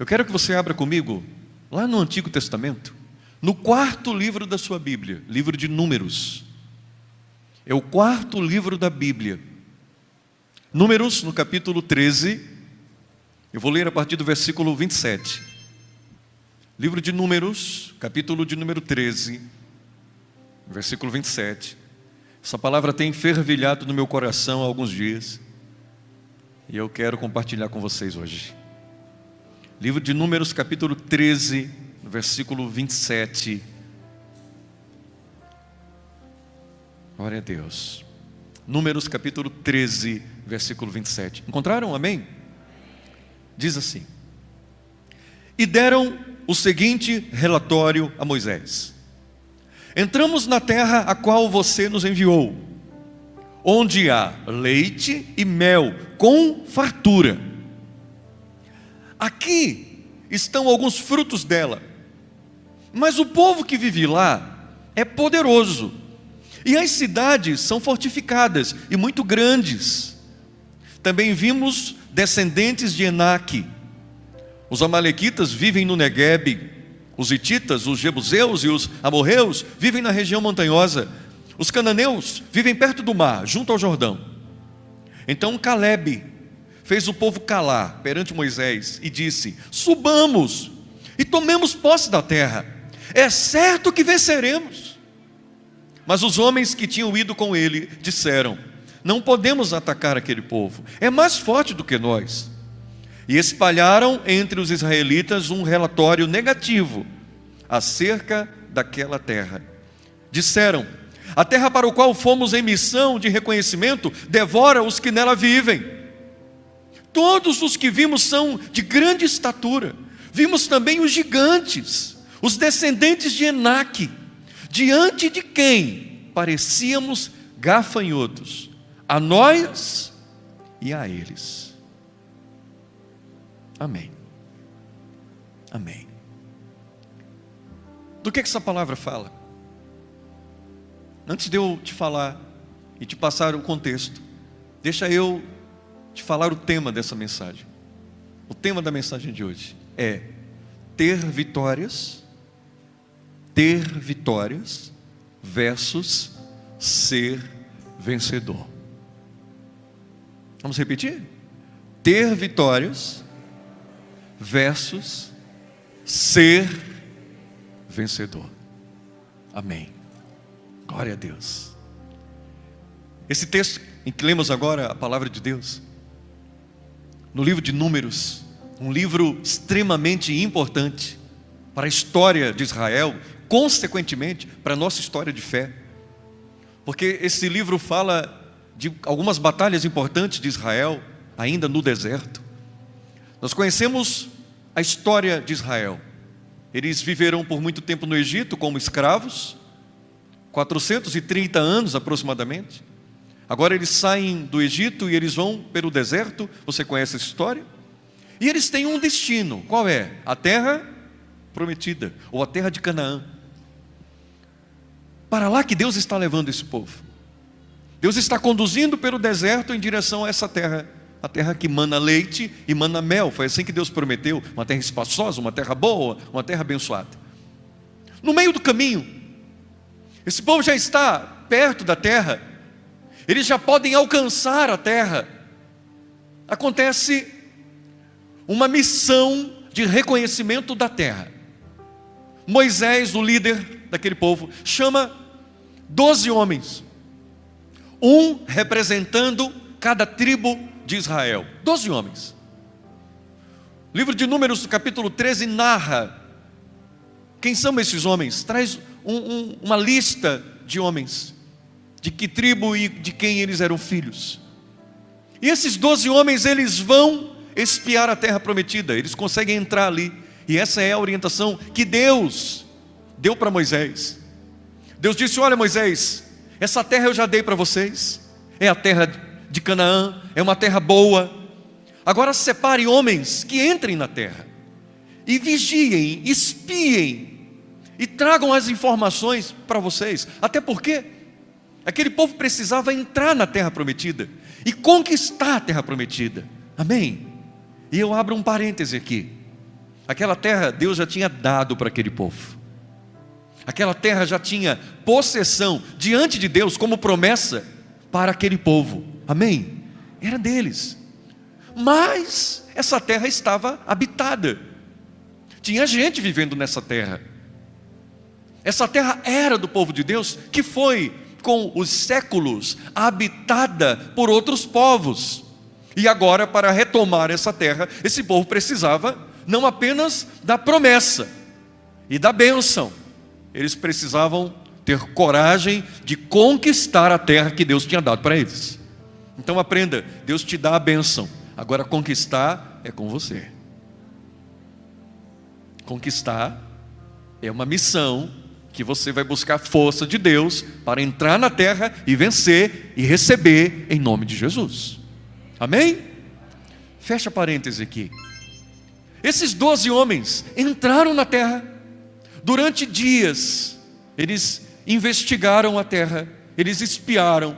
Eu quero que você abra comigo, lá no Antigo Testamento, no quarto livro da sua Bíblia, livro de Números. É o quarto livro da Bíblia. Números, no capítulo 13, eu vou ler a partir do versículo 27. Livro de Números, capítulo de número 13, versículo 27. Essa palavra tem fervilhado no meu coração há alguns dias, e eu quero compartilhar com vocês hoje. Livro de Números, capítulo 13, versículo 27. Glória a Deus. Números, capítulo 13, versículo 27. Encontraram? Amém? Diz assim: E deram o seguinte relatório a Moisés: Entramos na terra a qual você nos enviou, onde há leite e mel com fartura. Aqui estão alguns frutos dela, mas o povo que vive lá é poderoso, e as cidades são fortificadas e muito grandes. Também vimos descendentes de Enaque. Os amalequitas vivem no Neguebe, os hititas, os jebuseus e os amorreus vivem na região montanhosa. Os cananeus vivem perto do mar, junto ao Jordão. Então Calebe fez o povo calar perante Moisés e disse: Subamos e tomemos posse da terra, é certo que venceremos. Mas os homens que tinham ido com ele disseram: Não podemos atacar aquele povo, é mais forte do que nós. E espalharam entre os israelitas um relatório negativo acerca daquela terra. Disseram: A terra para o qual fomos em missão de reconhecimento devora os que nela vivem. Todos os que vimos são de grande estatura. Vimos também os gigantes, os descendentes de Enaque, diante de quem parecíamos gafanhotos, a nós e a eles. Amém. Amém. Do que essa palavra fala? Antes de eu te falar e te passar o contexto, deixa eu te falar o tema dessa mensagem. O tema da mensagem de hoje é ter vitórias versus ser vencedor. Vamos repetir? Ter vitórias versus ser vencedor. Amém. Glória a Deus. Esse texto em que lemos agora a palavra de Deus, no livro de Números, um livro extremamente importante para a história de Israel, consequentemente para a nossa história de fé, porque esse livro fala de algumas batalhas importantes de Israel, ainda no deserto. Nós conhecemos a história de Israel. Eles viveram por muito tempo no Egito como escravos, 430 anos aproximadamente. Agora eles saem do Egito e eles vão pelo deserto. Você conhece essa história? E eles têm um destino. Qual é? A terra prometida, ou a terra de Canaã. Para lá que Deus está levando esse povo. Deus está conduzindo pelo deserto em direção a essa terra, a terra que mana leite e mana mel. Foi assim que Deus prometeu, uma terra espaçosa, uma terra boa, uma terra abençoada. No meio do caminho, esse povo já está perto da terra, eles já podem alcançar a terra. Acontece uma missão de reconhecimento da terra. Moisés, o líder daquele povo, chama 12 homens, um representando cada tribo de Israel. 12 homens. O livro de Números, capítulo 13, narra quem são esses homens. Traz uma lista de homens, de que tribo e de quem eles eram filhos. E esses 12 homens, eles vão espiar a terra prometida. Eles conseguem entrar ali. E essa é a orientação que Deus deu para Moisés. Deus disse: olha, Moisés, essa terra eu já dei para vocês. É a terra de Canaã, é uma terra boa. Agora separe homens que entrem na terra e vigiem, espiem e tragam as informações para vocês. Até porque aquele povo precisava entrar na terra prometida e conquistar a terra prometida. Amém? E eu abro um parêntese aqui. Aquela terra Deus já tinha dado para aquele povo. Aquela terra já tinha possessão diante de Deus como promessa para aquele povo. Amém? Era deles. Mas essa terra estava habitada. Tinha gente vivendo nessa terra. Essa terra era do povo de Deus, que foi, com os séculos, habitada por outros povos. E agora, para retomar essa terra, esse povo precisava não apenas da promessa e da bênção, eles precisavam ter coragem de conquistar a terra que Deus tinha dado para eles. Então aprenda, Deus te dá a bênção, agora conquistar é com você. Conquistar é uma missão que você vai buscar força de Deus para entrar na terra e vencer e receber em nome de Jesus. Amém? Fecha parêntese aqui. Esses 12 homens entraram na terra. Durante dias, eles investigaram a terra, eles espiaram.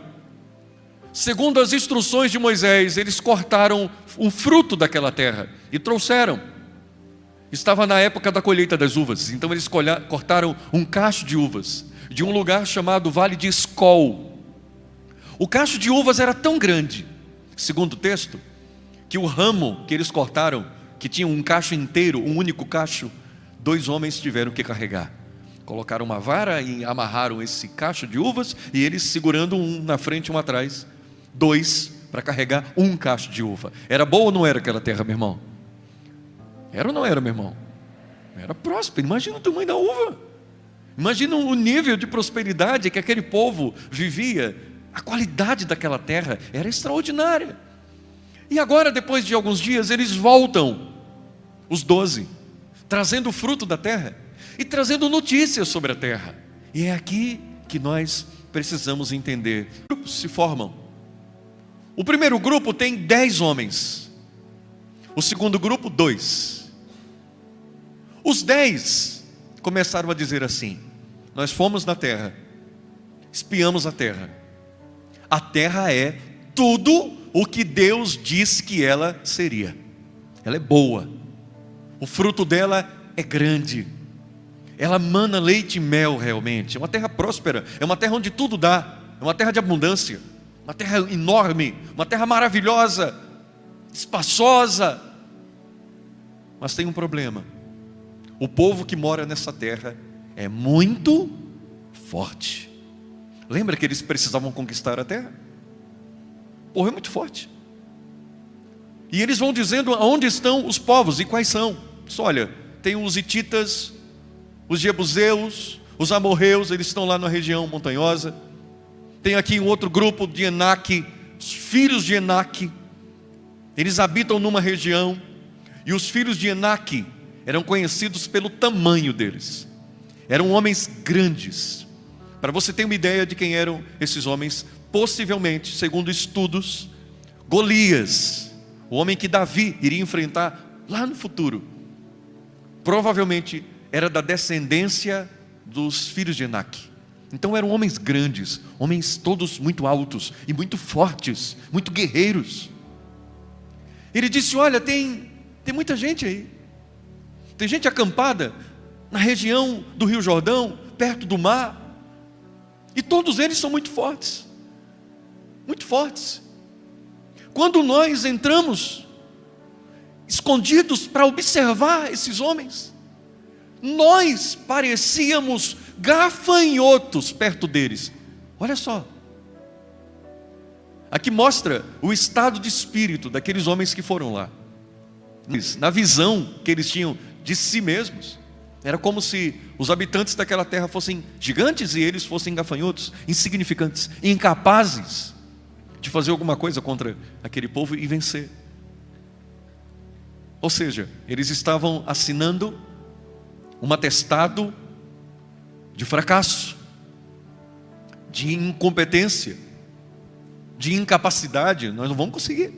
Segundo as instruções de Moisés, eles cortaram o fruto daquela terra e trouxeram. Estava na época da colheita das uvas, então eles cortaram um cacho de uvas, de um lugar chamado Vale de Escol. O cacho de uvas era tão grande, segundo o texto, que o ramo que eles cortaram, que tinha um cacho inteiro, um único cacho, 2 homens tiveram que carregar. Colocaram uma vara e amarraram esse cacho de uvas, e eles segurando um na frente e um atrás, 2 para carregar um cacho de uva. Era boa ou não era aquela terra, meu irmão? Era ou não era, meu irmão? Era próspero. Imagina o tamanho da uva. Imagina o nível de prosperidade que aquele povo vivia. A qualidade daquela terra era extraordinária. E agora, depois de alguns dias, eles voltam, os 12, trazendo o fruto da terra e trazendo notícias sobre a terra. E é aqui que nós precisamos entender. Grupos se formam. O primeiro grupo tem 10 homens. O segundo grupo, 2. Os 10 começaram a dizer assim: nós fomos na terra, espiamos a terra. A terra é tudo o que Deus disse que ela seria. Ela é boa. O fruto dela é grande. Ela mana leite e mel realmente. É uma terra próspera. É uma terra onde tudo dá. É uma terra de abundância. Uma terra enorme. Uma terra maravilhosa. Espaçosa. Mas tem um problema. O povo que mora nessa terra é muito forte. Lembra que eles precisavam conquistar a terra? O povo é muito forte. E eles vão dizendo aonde estão os povos e quais são. Olha, tem os hititas, os jebuseus, os amorreus, eles estão lá na região montanhosa. Tem aqui um outro grupo de Enaque, os filhos de Enaque. Eles habitam numa região. E os filhos de Enaque eram conhecidos pelo tamanho deles. Eram homens grandes. Para você ter uma ideia de quem eram esses homens, possivelmente, segundo estudos, Golias, o homem que Davi iria enfrentar lá no futuro, provavelmente era da descendência dos filhos de Enaque. Então eram homens grandes, homens todos muito altos e muito fortes, muito guerreiros. Ele disse: olha, tem muita gente aí. Tem gente acampada na região do Rio Jordão, perto do mar. E todos eles são muito fortes. Muito fortes. Quando nós entramos escondidos para observar esses homens, nós parecíamos gafanhotos perto deles. Olha só. Aqui mostra o estado de espírito daqueles homens que foram lá. Na visão que eles tinham de si mesmos, era como se os habitantes daquela terra fossem gigantes e eles fossem gafanhotos, insignificantes, incapazes de fazer alguma coisa contra aquele povo e vencer. Ou seja, eles estavam assinando um atestado de fracasso, de incompetência, de incapacidade. Nós não vamos conseguir.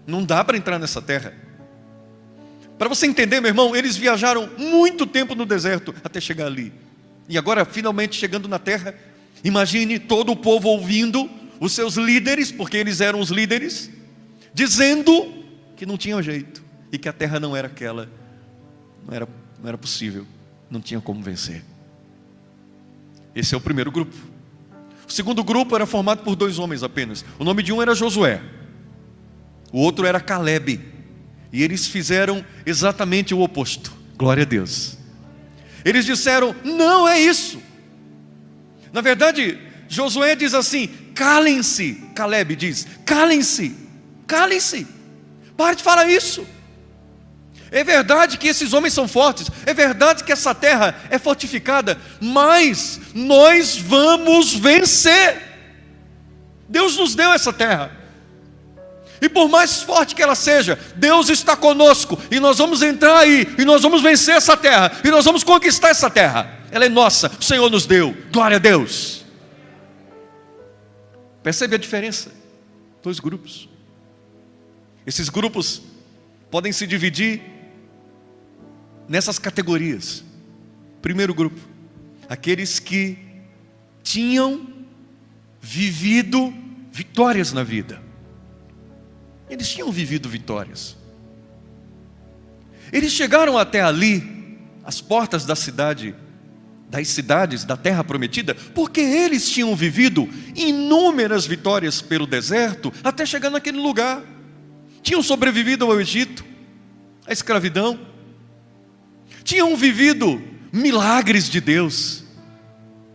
Não dá para entrar nessa terra. Para você entender, meu irmão, eles viajaram muito tempo no deserto até chegar ali. E agora, finalmente chegando na terra, imagine todo o povo ouvindo os seus líderes, porque eles eram os líderes, dizendo que não tinha jeito e que a terra não era aquela Não era possível, não tinha como vencer. Esse é o primeiro grupo. O segundo grupo era formado por 2 homens apenas. O nome de um era Josué, o outro era Calebe. E eles fizeram exatamente o oposto. Glória a Deus. Eles disseram: não é isso. Na verdade, Josué diz assim: calem-se. Calebe diz: calem-se, calem-se, pare de falar isso. É verdade que esses homens são fortes, é verdade que essa terra é fortificada, mas nós vamos vencer. Deus nos deu essa terra, e por mais forte que ela seja, Deus está conosco, e nós vamos entrar aí, e nós vamos vencer essa terra, e nós vamos conquistar essa terra. Ela é nossa, o Senhor nos deu. Glória a Deus. Percebe a diferença? 2 grupos. Esses grupos podem se dividir nessas categorias. Primeiro grupo, aqueles que tinham vivido vitórias na vida. Eles tinham vivido vitórias. Eles chegaram até ali, as portas das cidades da terra prometida, porque eles tinham vivido inúmeras vitórias pelo deserto, até chegar naquele lugar. Tinham sobrevivido ao Egito, à escravidão, tinham vivido milagres de Deus.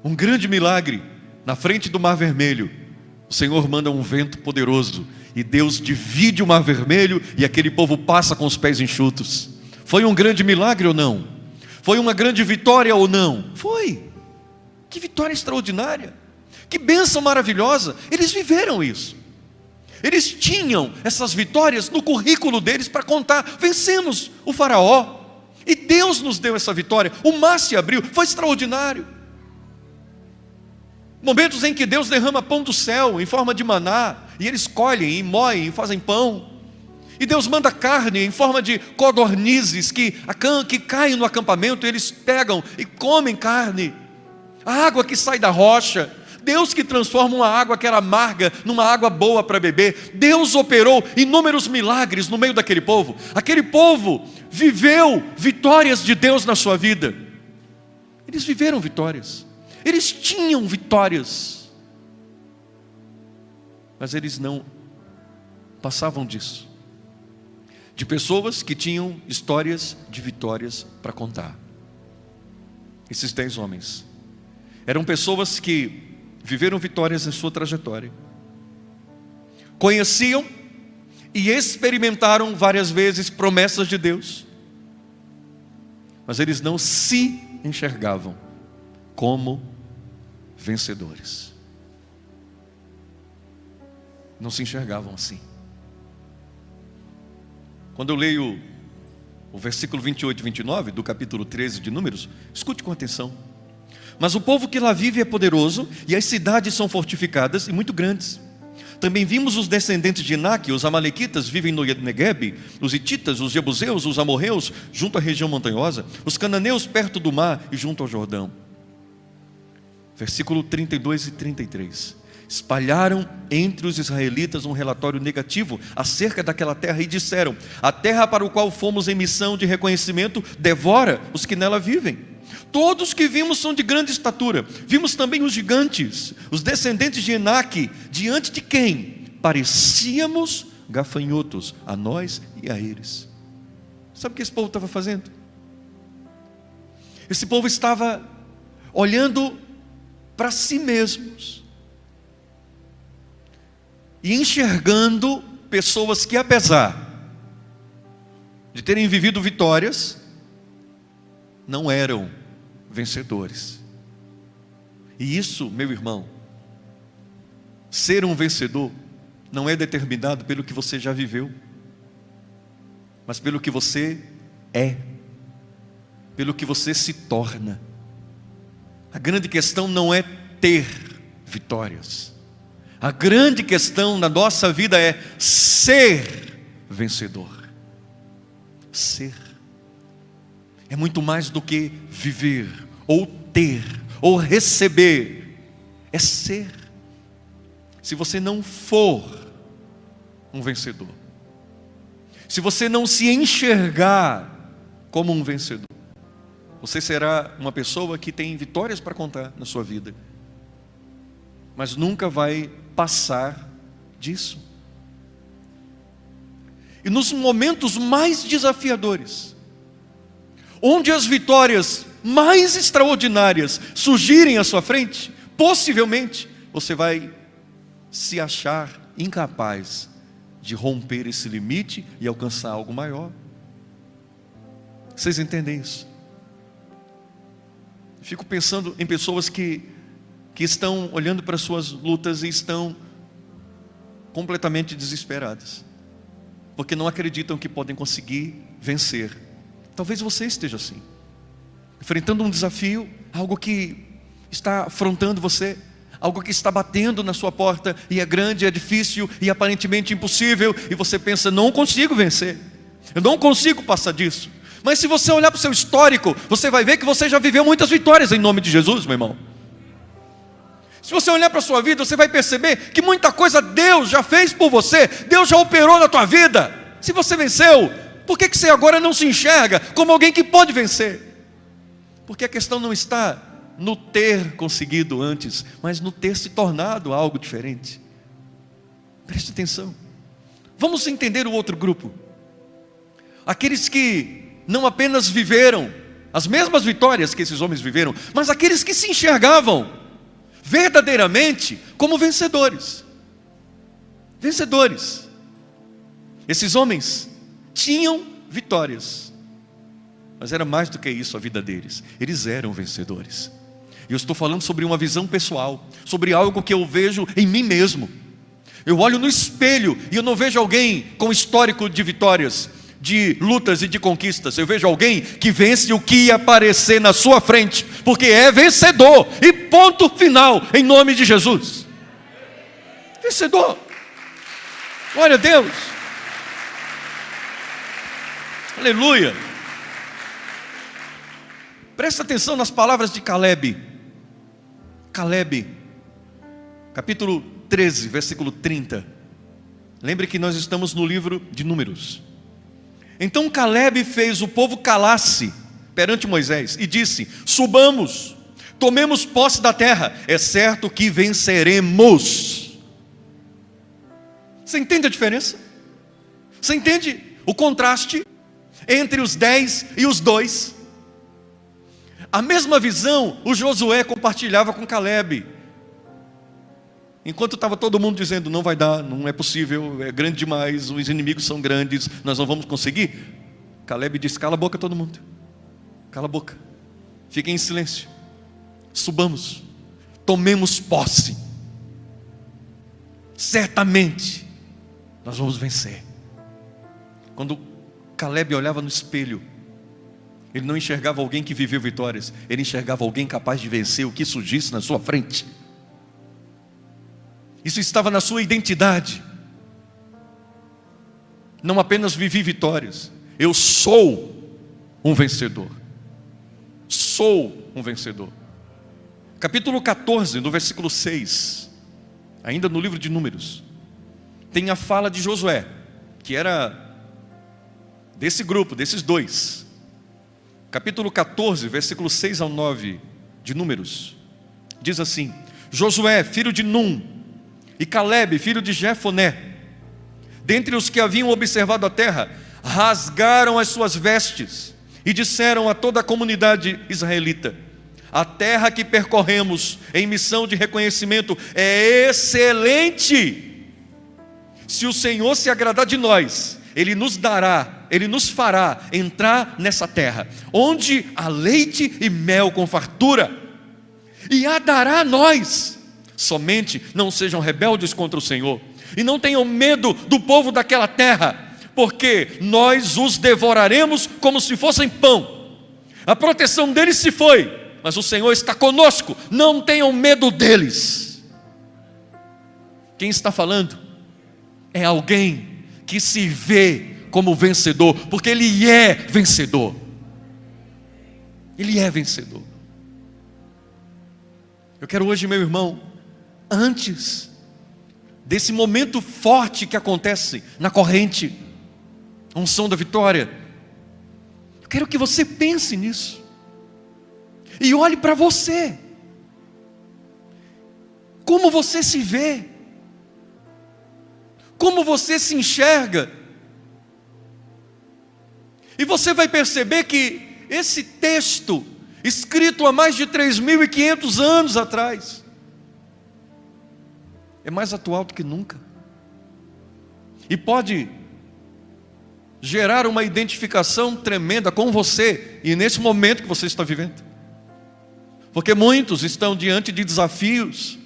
Um grande milagre, na frente do Mar Vermelho, o Senhor manda um vento poderoso, e Deus divide o Mar Vermelho, e aquele povo passa com os pés enxutos. Foi um grande milagre ou não? Foi uma grande vitória ou não? Foi. Que vitória extraordinária, que bênção maravilhosa. Eles viveram isso. Eles tinham essas vitórias no currículo deles para contar. Vencemos o faraó, e Deus nos deu essa vitória. O mar se abriu, foi extraordinário. Momentos em que Deus derrama pão do céu em forma de maná, e eles colhem e moem e fazem pão. E Deus manda carne em forma de codornizes que caem no acampamento, e eles pegam e comem carne. A água que sai da rocha, Deus que transforma uma água que era amarga numa água boa para beber. Deus operou inúmeros milagres no meio daquele povo. Aquele povo viveu vitórias de Deus na sua vida. Eles viveram vitórias, eles tinham vitórias, mas eles não passavam disso. De pessoas que tinham histórias de vitórias para contar. Esses 10 homens eram pessoas que viveram vitórias em sua trajetória, conheciam e experimentaram várias vezes promessas de Deus, mas eles não se enxergavam como vencedores. Não se enxergavam assim. Quando eu leio o versículo 28 e 29 do capítulo 13 de Números, escute com atenção. Mas o povo que lá vive é poderoso, e as cidades são fortificadas e muito grandes. Também vimos os descendentes de Enaque, os amalequitas vivem no Neguebe, os hititas, os jebuseus, os amorreus junto à região montanhosa, os cananeus perto do mar e junto ao Jordão. Versículo 32 e 33. Espalharam entre os israelitas um relatório negativo acerca daquela terra e disseram: a terra para o qual fomos em missão de reconhecimento devora os que nela vivem. Todos que vimos são de grande estatura. Vimos também os gigantes, os descendentes de Enaque, diante de quem parecíamos gafanhotos, a nós e a eles. Sabe o que esse povo estava fazendo? Esse povo estava olhando para si mesmos e enxergando pessoas que, apesar de terem vivido vitórias, não eram vencedores. E isso, meu irmão, ser um vencedor não é determinado pelo que você já viveu, mas pelo que você é, pelo que você se torna. A grande questão não é ter vitórias. A grande questão na nossa vida é ser vencedor. Ser é muito mais do que viver, ou ter, ou receber. É ser. Se você não for um vencedor, se você não se enxergar como um vencedor. Você será uma pessoa que tem vitórias para contar na sua vida, mas nunca vai passar disso. E nos momentos mais desafiadores, onde as vitórias mais extraordinárias surgirem à sua frente, possivelmente você vai se achar incapaz de romper esse limite e alcançar algo maior. Vocês entendem isso? Fico pensando em pessoas que estão olhando para suas lutas e estão completamente desesperadas, porque não acreditam que podem conseguir vencer. Talvez você esteja assim, enfrentando um desafio, algo que está afrontando você, algo que está batendo na sua porta, e é grande, é difícil, e aparentemente impossível, e você pensa, não consigo vencer, eu não consigo passar disso. Mas se você olhar para o seu histórico, você vai ver que você já viveu muitas vitórias em nome de Jesus, meu irmão. Se você olhar para a sua vida, você vai perceber que muita coisa Deus já fez por você, Deus já operou na tua vida. Se você venceu, por que você agora não se enxerga como alguém que pode vencer? Porque a questão não está no ter conseguido antes, mas no ter se tornado algo diferente. Preste atenção. Vamos entender o outro grupo. Aqueles que não apenas viveram as mesmas vitórias que esses homens viveram, mas aqueles que se enxergavam verdadeiramente como vencedores. Vencedores. Esses homens tinham vitórias, mas era mais do que isso a vida deles. Eles eram vencedores. E eu estou falando sobre uma visão pessoal, sobre algo que eu vejo em mim mesmo. Eu olho no espelho e eu não vejo alguém com histórico de vitórias, de lutas e de conquistas. Eu vejo alguém que vence o que aparecer na sua frente, porque é vencedor, e ponto final, em nome de Jesus. Vencedor. Glória a Deus. Aleluia. Presta atenção nas palavras de Caleb. Caleb, capítulo 13, versículo 30. Lembre que nós estamos no livro de Números. Então Caleb fez o povo calar-se perante Moisés e disse: subamos, tomemos posse da terra, é certo que venceremos. Você entende a diferença? Você entende o contraste entre os 10 e os 2? A mesma visão o Josué compartilhava com Caleb. Enquanto estava todo mundo dizendo, não vai dar, não é possível, é grande demais, os inimigos são grandes, nós não vamos conseguir, Caleb disse, cala a boca todo mundo, cala a boca, fiquem em silêncio, subamos, tomemos posse, certamente nós vamos vencer. Quando Caleb olhava no espelho, ele não enxergava alguém que viveu vitórias, ele enxergava alguém capaz de vencer o que surgisse na sua frente. Isso estava na sua identidade. Não apenas vivi vitórias, eu sou um vencedor. Sou um vencedor. Capítulo 14, no versículo 6, ainda no livro de Números, tem a fala de Josué, que era desse grupo, desses dois. Capítulo 14, versículo 6 ao 9 de Números, diz assim: Josué, filho de Num, e Caleb, filho de Jefoné, dentre os que haviam observado a terra, rasgaram as suas vestes e disseram a toda a comunidade israelita: a terra que percorremos em missão de reconhecimento é excelente. Se o Senhor se agradar de nós, Ele nos dará, Ele nos fará entrar nessa terra, onde há leite e mel com fartura, e a dará a nós. Somente não sejam rebeldes contra o Senhor, e não tenham medo do povo daquela terra, porque nós os devoraremos como se fossem pão. A proteção deles se foi, mas o Senhor está conosco, não tenham medo deles. Quem está falando é alguém que se vê como vencedor, porque ele é vencedor. Ele é vencedor. Eu quero hoje, meu irmão, antes desse momento forte que acontece na corrente, a unção da vitória, eu Quero que você pense nisso. E olhe para você. Como você se vê? Como você se enxerga? E você vai perceber que esse texto, escrito há mais de 3.500 anos atrás, é mais atual do que nunca. E pode gerar uma identificação tremenda com você, e nesse momento que você está vivendo. Porque muitos estão diante de desafios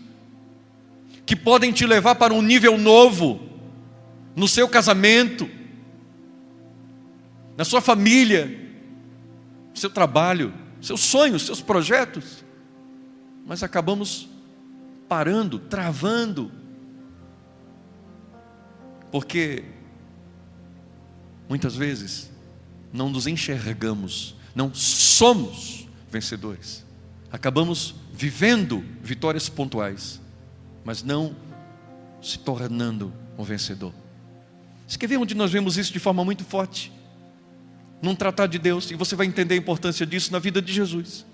que podem te levar para um nível novo, no seu casamento, na sua família, no seu trabalho, seus sonhos, seus projetos. Mas acabamos parando, travando, porque muitas vezes não nos enxergamos, não somos vencedores. Acabamos vivendo vitórias pontuais, mas não se tornando um vencedor. Você quer ver onde nós vemos isso de forma muito forte? Num tratado de Deus, e você vai entender a importância disso na vida de Jesus.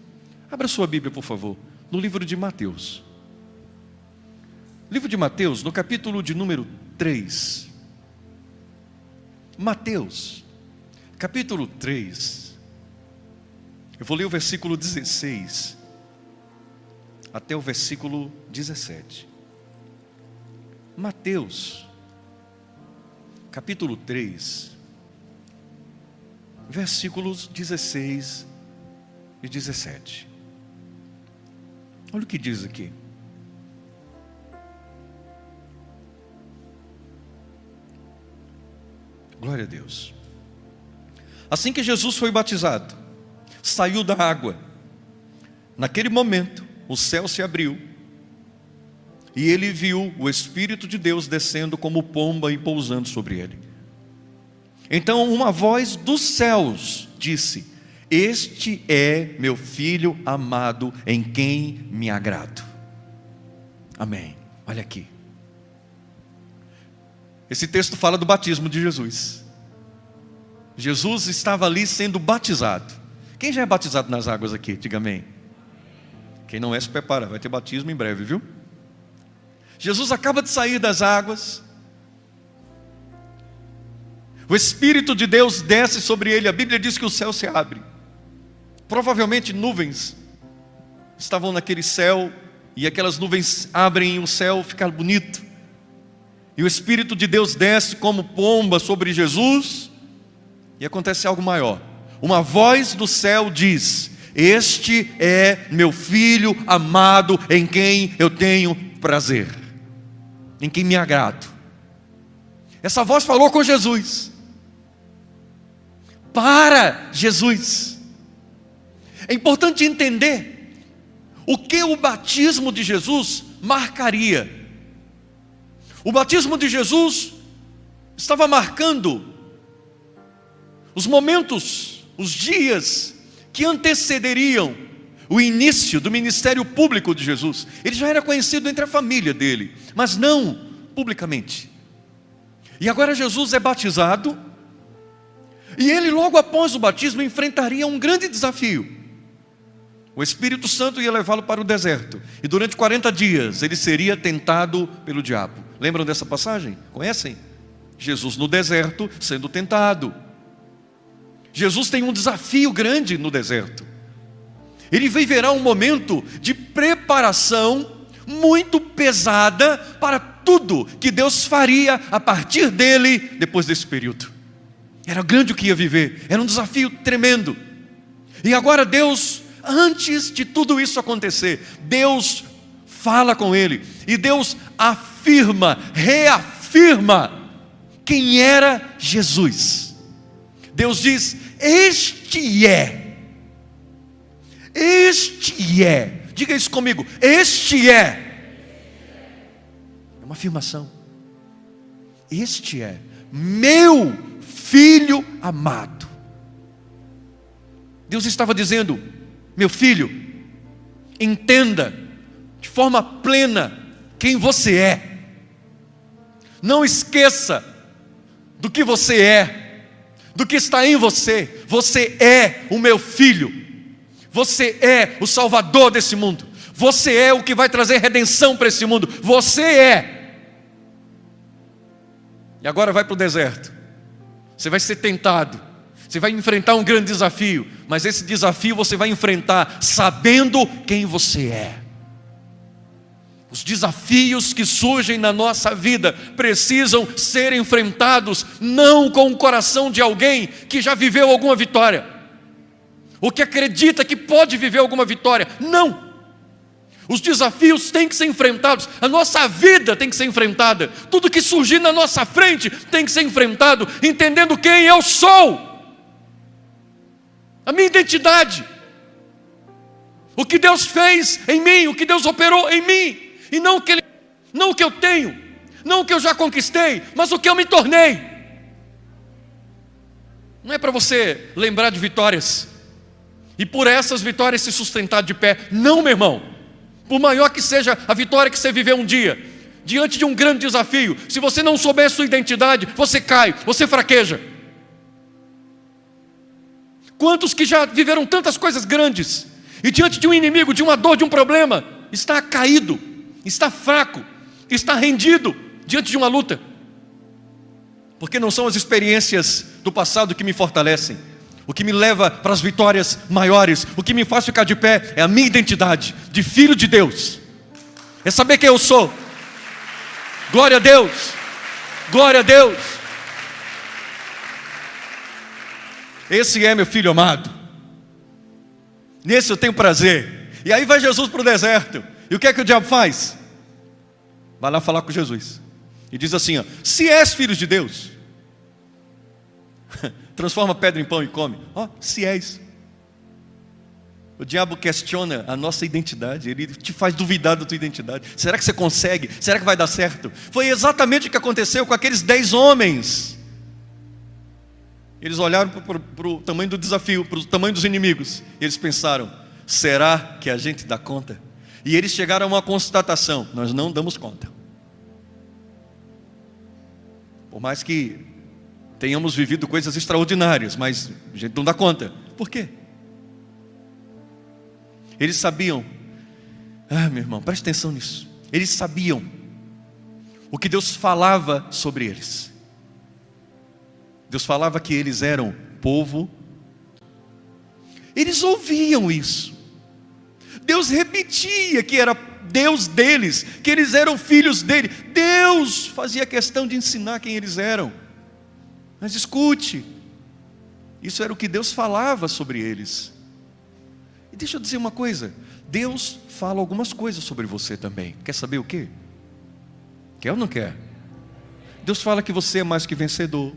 Abra sua Bíblia, por favor, no livro de Mateus. Livro de Mateus, no capítulo de número 3. Mateus, capítulo 3. Eu vou ler o versículo 16 até o versículo 17. Mateus, capítulo 3, versículos 16 e 17. Olha o que diz aqui. Glória a Deus. Assim que Jesus foi batizado, saiu da água. Naquele momento, o céu se abriu e ele viu o Espírito de Deus descendo como pomba e pousando sobre ele. Então uma voz dos céus disse: este é meu filho amado, em quem me agrado. Amém. Olha aqui. Esse texto fala do batismo de Jesus. Jesus estava ali sendo batizado. Quem já é batizado nas águas aqui? Diga amém. Quem não é, se prepara, vai ter batismo em breve, viu? Jesus acaba de sair das águas. O Espírito de Deus desce sobre ele. A Bíblia diz que o céu se abre. Provavelmente nuvens estavam naquele céu, e aquelas nuvens abrem e o céu fica bonito. E o Espírito de Deus desce como pomba sobre Jesus, e acontece algo maior. Uma voz do céu diz: este é meu filho amado, em quem eu tenho prazer, em quem me agrado. Essa voz falou com Jesus. Para Jesus. É importante entender o que o batismo de Jesus marcaria. O batismo de Jesus estava marcando os momentos, os dias que antecederiam o início do ministério público de Jesus. Ele já era conhecido entre a família dele, mas não publicamente. E agora Jesus é batizado, e ele logo após o batismo enfrentaria um grande desafio. O Espírito Santo ia levá-lo para o deserto, e durante 40 dias ele seria tentado pelo diabo. Lembram dessa passagem? Conhecem? Jesus no deserto sendo tentado. Jesus tem um desafio grande no deserto. Ele viverá um momento de preparação muito pesada para tudo que Deus faria a partir dele depois desse período. Era grande o que ia viver, era um desafio tremendo. E agora Deus, antes de tudo isso acontecer, Deus fala com ele, e Deus afirma, reafirma quem era Jesus. Deus diz: este é, diga isso comigo, este é uma afirmação. Este é meu filho amado. Deus estava dizendo: meu filho, entenda de forma plena quem você é. Não esqueça do que você é. do que está em você. Você é o meu filho. Você é o salvador desse mundo. Você é o que vai trazer redenção para esse mundo. Você é. E agora vai para o deserto. Você vai ser tentado. Você vai enfrentar um grande desafio. Mas esse desafio você vai enfrentar sabendo quem você é. Os desafios que surgem na nossa vida precisam ser enfrentados não com o coração de alguém que já viveu alguma vitória, ou que acredita que pode viver alguma vitória. Não! Os desafios têm que ser enfrentados, a nossa vida tem que ser enfrentada, tudo que surgir na nossa frente tem que ser enfrentado, entendendo quem eu sou, a minha identidade, o que Deus fez em mim, o que Deus operou em mim. E não o que eu tenho, não o que eu já conquistei, mas o que eu me tornei. Não é para você lembrar de vitórias e por essas vitórias se sustentar de pé. Não, meu irmão. Por maior que seja a vitória que você viveu um dia, diante de um grande desafio, se você não souber a sua identidade, você cai, você fraqueja. Quantos que já viveram tantas coisas grandes e diante de um inimigo, de uma dor, de um problema, está caído, está fraco, está rendido diante de uma luta? Porque não são as experiências do passado que me fortalecem. O que me leva para as vitórias maiores, o que me faz ficar de pé, é a minha identidade de filho de Deus. É saber quem eu sou. Glória a Deus. Glória a Deus. Esse é meu filho amado. Nesse eu tenho prazer. E aí vai Jesus para o deserto. E o que é que o diabo faz? Vai lá falar com Jesus. E diz assim, ó: se és filho de Deus, transforma pedra em pão e come. Ó, se és. O diabo questiona a nossa identidade. Ele te faz duvidar da tua identidade. Será que você consegue? Será que vai dar certo? Foi exatamente o que aconteceu com aqueles 10 homens. Eles olharam para o tamanho do desafio, para o tamanho dos inimigos, e eles pensaram: será que a gente dá conta? E eles chegaram a uma constatação: nós não damos conta. Por mais que tenhamos vivido coisas extraordinárias, mas a gente não dá conta. Por quê? Eles sabiam, meu irmão, preste atenção nisso. Eles sabiam o que Deus falava sobre eles. Deus falava que eles eram povo. Eles ouviam isso. Deus repetia que era Deus deles, que eles eram filhos dele. Deus fazia questão de ensinar quem eles eram. Mas escute, isso era o que Deus falava sobre eles. E deixa eu dizer uma coisa: Deus fala algumas coisas sobre você também. Quer saber o quê? Quer ou não quer? Deus fala que você é mais que vencedor.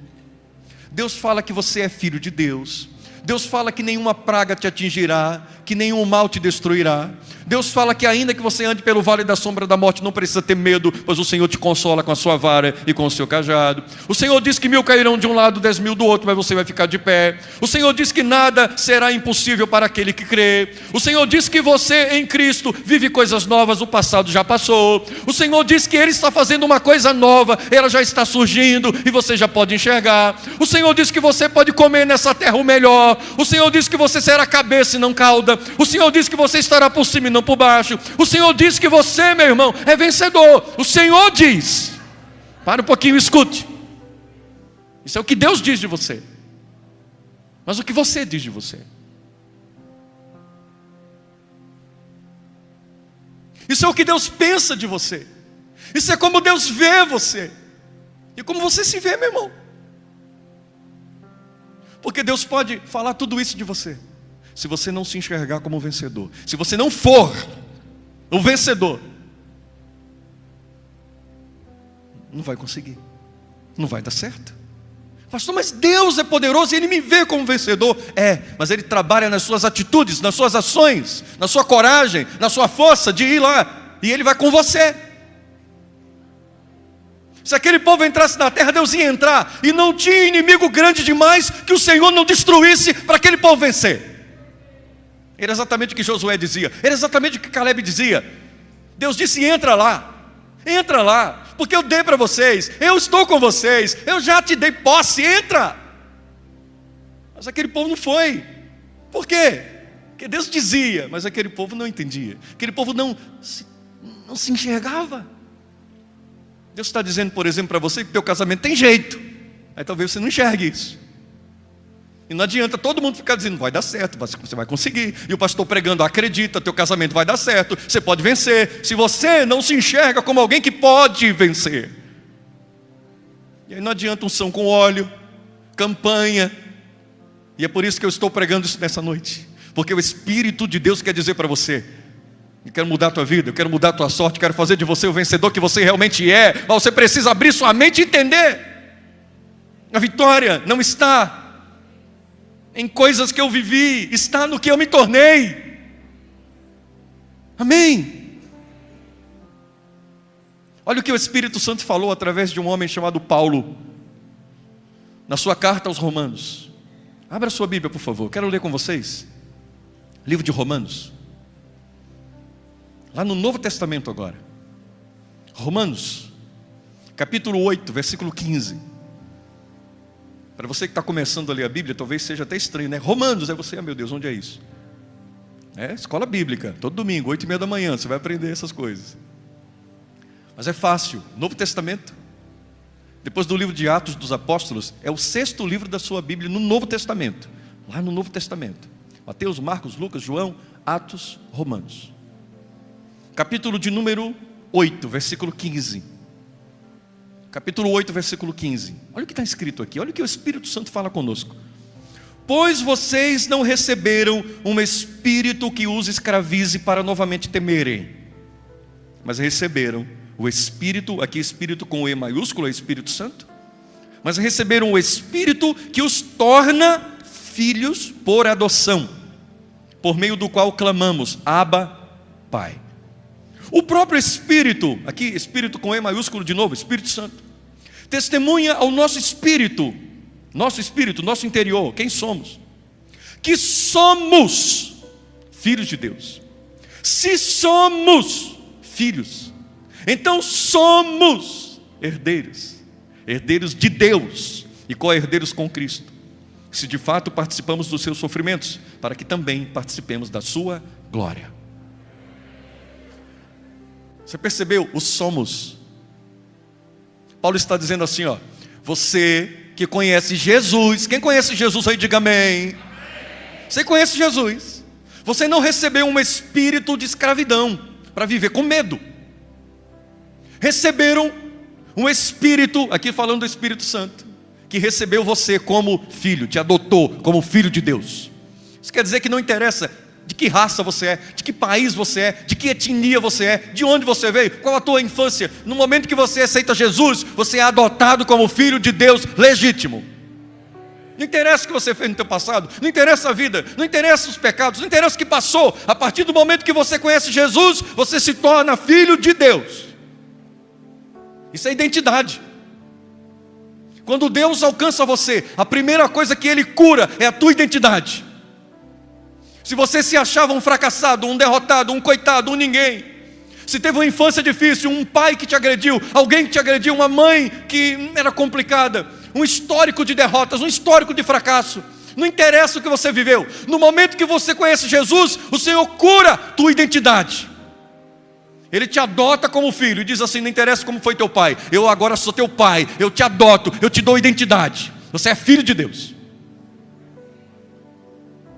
Deus fala que você é filho de Deus. Deus fala que nenhuma praga te atingirá, que nenhum mal te destruirá. Deus fala que ainda que você ande pelo vale da sombra da morte, não precisa ter medo, pois o Senhor te consola com a sua vara e com o seu cajado. O Senhor diz que 1000 cairão de um lado, 10.000 do outro, mas você vai ficar de pé. O Senhor diz que nada será impossível para aquele que crê. O Senhor diz que você em Cristo vive coisas novas, o passado já passou. O Senhor diz que Ele está fazendo uma coisa nova, ela já está surgindo e você já pode enxergar. O Senhor diz que você pode comer nessa terra o melhor. O Senhor diz que você será cabeça e não cauda. O Senhor diz que você estará por cima e não por baixo. O Senhor diz que você, meu irmão, é vencedor. O Senhor diz. Para um pouquinho e escute. Isso é o que Deus diz de você. Mas o que você diz de você? Isso é o que Deus pensa de você. Isso é como Deus vê você. E como você se vê, meu irmão. Porque Deus pode falar tudo isso de você, se você não se enxergar como vencedor. Se você não for o vencedor, não vai conseguir, não vai dar certo. Pastor, mas Deus é poderoso e Ele me vê como vencedor. Mas Ele trabalha nas suas atitudes, nas suas ações, na sua coragem, na sua força de ir lá. E Ele vai com você. Se aquele povo entrasse na terra, Deus ia entrar. E não tinha inimigo grande demais que o Senhor não destruísse para aquele povo vencer. Era exatamente o que Josué dizia. Era exatamente o que Caleb dizia. Deus disse: entra lá. Entra lá. Porque eu dei para vocês. Eu estou com vocês. Eu já te dei posse. Entra. Mas aquele povo não foi. Por quê? Porque Deus dizia, mas aquele povo não entendia. Aquele povo não se enxergava. Deus está dizendo, por exemplo, para você que teu casamento tem jeito. Aí talvez você não enxergue isso. E não adianta todo mundo ficar dizendo, vai dar certo, você vai conseguir. E o pastor pregando, acredita, teu casamento vai dar certo, você pode vencer. Se você não se enxerga como alguém que pode vencer. E aí não adianta unção com óleo, campanha. E é por isso que eu estou pregando isso nessa noite. Porque o Espírito de Deus quer dizer para você, eu quero mudar a tua vida, eu quero mudar a tua sorte, quero fazer de você o vencedor que você realmente é. Mas você precisa abrir sua mente e entender. A vitória não está em coisas que eu vivi, está no que eu me tornei. Amém? Olha o que o Espírito Santo falou através de um homem chamado Paulo, na sua carta aos Romanos. Abra sua Bíblia, por favor, quero ler com vocês. Livro de Romanos. Lá no Novo Testamento agora. Romanos, capítulo 8, versículo 15. Para você que está começando a ler a Bíblia, talvez seja até estranho, né? Romanos, é você, meu Deus, onde é isso? É escola bíblica, todo domingo, 8h30 da manhã, você vai aprender essas coisas. Mas é fácil, Novo Testamento. Depois do livro de Atos dos Apóstolos, é o 6º livro da sua Bíblia no Novo Testamento. Lá no Novo Testamento. Mateus, Marcos, Lucas, João, Atos, Romanos. Capítulo de número 8, versículo 15. Capítulo 8, versículo 15. Olha o que está escrito aqui, olha o que o Espírito Santo fala conosco. Pois vocês não receberam um espírito que os escravize para novamente temerem, mas receberam o Espírito, aqui Espírito com o E maiúsculo, é Espírito Santo. Mas receberam o Espírito que os torna filhos por adoção, por meio do qual clamamos, Abba, Pai. O próprio Espírito, aqui Espírito com E maiúsculo de novo, Espírito Santo, testemunha ao nosso espírito, nosso interior, quem somos, que somos filhos de Deus. Se somos filhos, então somos herdeiros, herdeiros de Deus e co-herdeiros com Cristo, se de fato participamos dos seus sofrimentos, para que também participemos da sua glória. Você percebeu? O somos. Paulo está dizendo assim, ó, você que conhece Jesus, quem conhece Jesus aí, diga amém. Você conhece Jesus, você não recebeu um espírito de escravidão para viver com medo. Receberam um espírito, aqui falando do Espírito Santo, que recebeu você como filho, te adotou como filho de Deus. Isso quer dizer que não interessa de que raça você é, de que país você é, de que etnia você é, de onde você veio, qual a tua infância. No momento que você aceita Jesus, você é adotado como filho de Deus legítimo. Não interessa o que você fez no teu passado, não interessa a vida, não interessa os pecados, não interessa o que passou. A partir do momento que você conhece Jesus, você se torna filho de Deus. Isso é identidade. Quando Deus alcança você, a primeira coisa que Ele cura é a tua identidade. Se você se achava um fracassado, um derrotado, um coitado, um ninguém, se teve uma infância difícil, um pai que te agrediu, alguém que te agrediu, uma mãe que era complicada, um histórico de derrotas, um histórico de fracasso, não interessa o que você viveu. No momento que você conhece Jesus, o Senhor cura tua identidade. Ele te adota como filho e diz assim, não interessa como foi teu pai, eu agora sou teu pai, eu te adoto, eu te dou identidade, você é filho de Deus.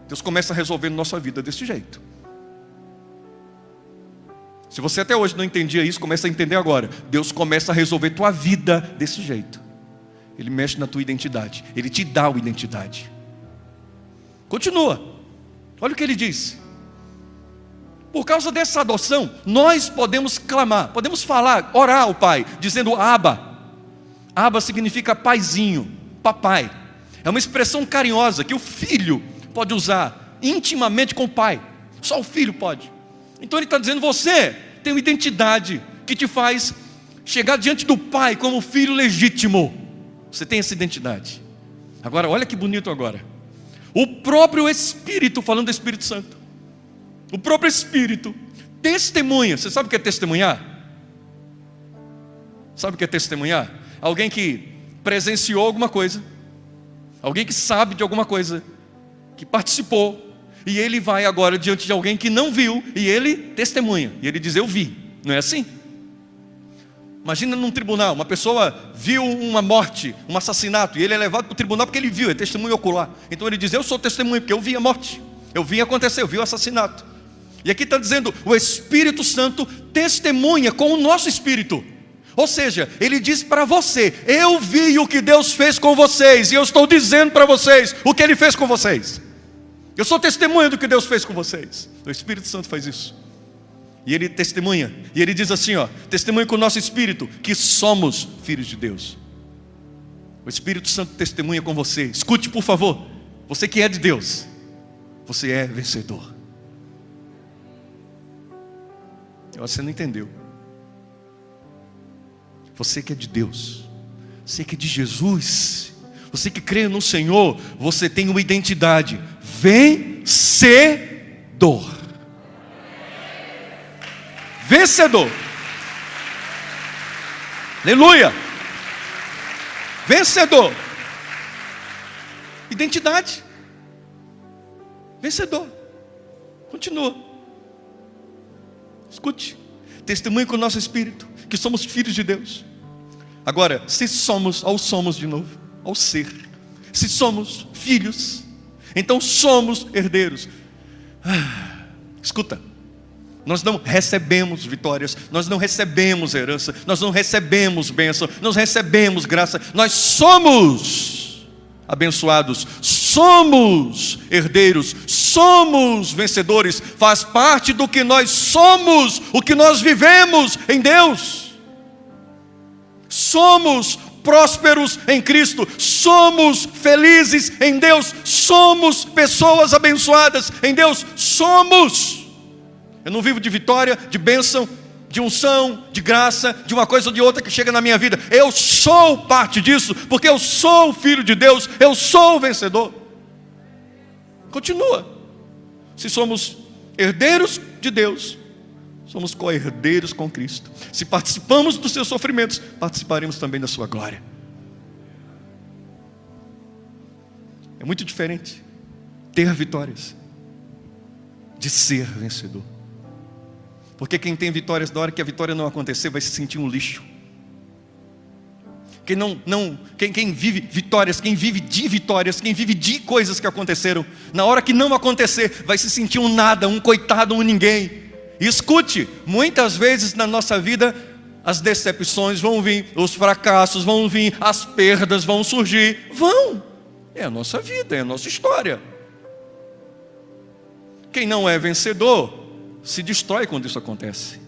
Deus começa a resolver na nossa vida desse jeito. Se você até hoje não entendia isso, começa a entender agora. Deus começa a resolver tua vida desse jeito. Ele mexe na tua identidade, Ele te dá a identidade. Continua, olha o que Ele diz. Por causa dessa adoção, nós podemos clamar, podemos falar, orar ao Pai, dizendo Abba. Abba significa paizinho, papai. É uma expressão carinhosa que o filho pode usar intimamente com o pai. Só o filho pode. Então ele está dizendo, você tem uma identidade que te faz chegar diante do pai como filho legítimo. Você tem essa identidade. Agora, olha que bonito agora. O próprio Espírito, falando do Espírito Santo, o próprio Espírito testemunha. Você sabe o que é testemunhar? Sabe o que é testemunhar? Alguém que presenciou alguma coisa, alguém que sabe de alguma coisa, que participou, e ele vai agora diante de alguém que não viu, e ele testemunha, e ele diz: eu vi. Não é assim? Imagina num tribunal, uma pessoa viu uma morte, um assassinato, e ele é levado para o tribunal porque ele viu, é testemunho ocular. Então ele diz: eu sou testemunho porque eu vi a morte, eu vi acontecer, eu vi o assassinato. E aqui está dizendo: o Espírito Santo testemunha com o nosso espírito. Ou seja, ele diz para você: eu vi o que Deus fez com vocês, e eu estou dizendo para vocês o que Ele fez com vocês. Eu sou testemunha do que Deus fez com vocês. O Espírito Santo faz isso. E Ele testemunha, e Ele diz assim, testemunha com o nosso espírito, que somos filhos de Deus. O Espírito Santo testemunha com você. Escute, por favor, você que é de Deus, você é vencedor. Você não entendeu. Você que é de Deus, você que é de Jesus, você que crê no Senhor, você tem uma identidade: vencedor. Vencedor. Aleluia. Vencedor. Identidade. Vencedor. Continua. Escute. Testemunho com o nosso espírito que somos filhos de Deus. Agora, se somos, ao somos de novo, ao ser, se somos filhos, então somos herdeiros. Escuta, nós não recebemos vitórias, nós não recebemos herança, nós não recebemos bênção, nós recebemos graça, nós somos abençoados, somos herdeiros, somos vencedores, faz parte do que nós somos, o que nós vivemos em Deus. Somos prósperos em Cristo, somos felizes em Deus, somos pessoas abençoadas em Deus, somos. Eu não vivo de vitória, de bênção, de unção, de graça, de uma coisa ou de outra que chega na minha vida. Eu sou parte disso, porque eu sou filho de Deus, eu sou vencedor. Continua. Se somos herdeiros de Deus, somos co-herdeiros com Cristo. Se participamos dos seus sofrimentos, participaremos também da sua glória. É muito diferente ter vitórias de ser vencedor. Porque quem tem vitórias, na hora que a vitória não acontecer, vai se sentir um lixo. Quem vive vitórias, quem vive de vitórias, quem vive de coisas que aconteceram, na hora que não acontecer, vai se sentir um nada, um coitado, um ninguém. E escute, muitas vezes na nossa vida, as decepções vão vir, os fracassos vão vir, as perdas vão surgir, é a nossa vida, é a nossa história. Quem não é vencedor, se destrói quando isso acontece.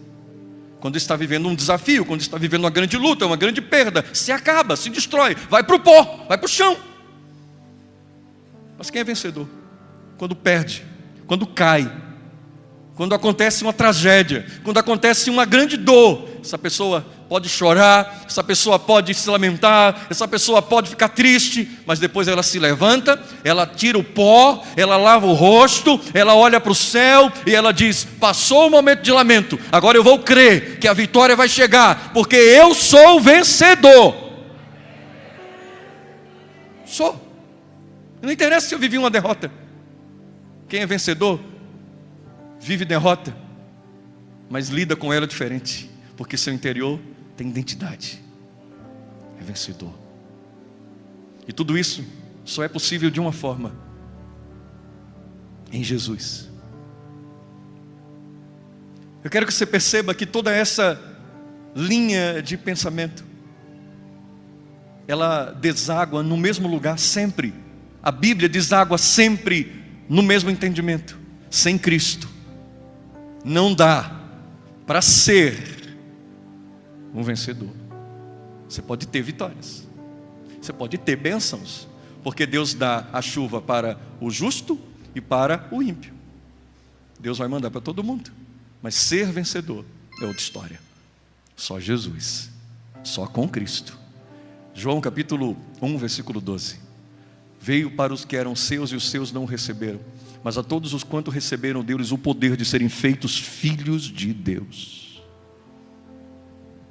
Quando está vivendo um desafio, quando está vivendo uma grande luta, uma grande perda, se acaba, se destrói, vai para o pó, vai para o chão. Mas quem é vencedor? Quando perde, quando cai, quando acontece uma tragédia, quando acontece uma grande dor, essa pessoa pode chorar, essa pessoa pode se lamentar, essa pessoa pode ficar triste, mas depois ela se levanta, ela tira o pó, ela lava o rosto, ela olha para o céu e ela diz: passou o momento de lamento, agora eu vou crer que a vitória vai chegar, porque eu sou vencedor. Sou. Não interessa se eu vivi uma derrota. Quem é vencedor vive derrota, mas lida com ela diferente, porque seu interior tem identidade, é vencedor. E tudo isso só é possível de uma forma: em Jesus. Eu quero que você perceba que toda essa linha de pensamento, ela deságua no mesmo lugar sempre. A Bíblia deságua sempre no mesmo entendimento: sem Cristo não dá para ser um vencedor. Você pode ter vitórias, você pode ter bênçãos, porque Deus dá a chuva para o justo e para o ímpio. Deus vai mandar para todo mundo, mas ser vencedor é outra história. Só Jesus, só com Cristo. João capítulo 1, versículo 12. Veio para os que eram seus e os seus não o receberam, mas a todos os quantos receberam, deu-lhes o poder de serem feitos filhos de Deus.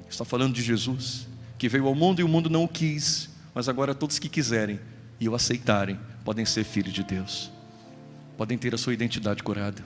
Está falando de Jesus, que veio ao mundo e o mundo não o quis, mas agora todos que quiserem e o aceitarem podem ser filhos de Deus. podem ter a sua identidade curada.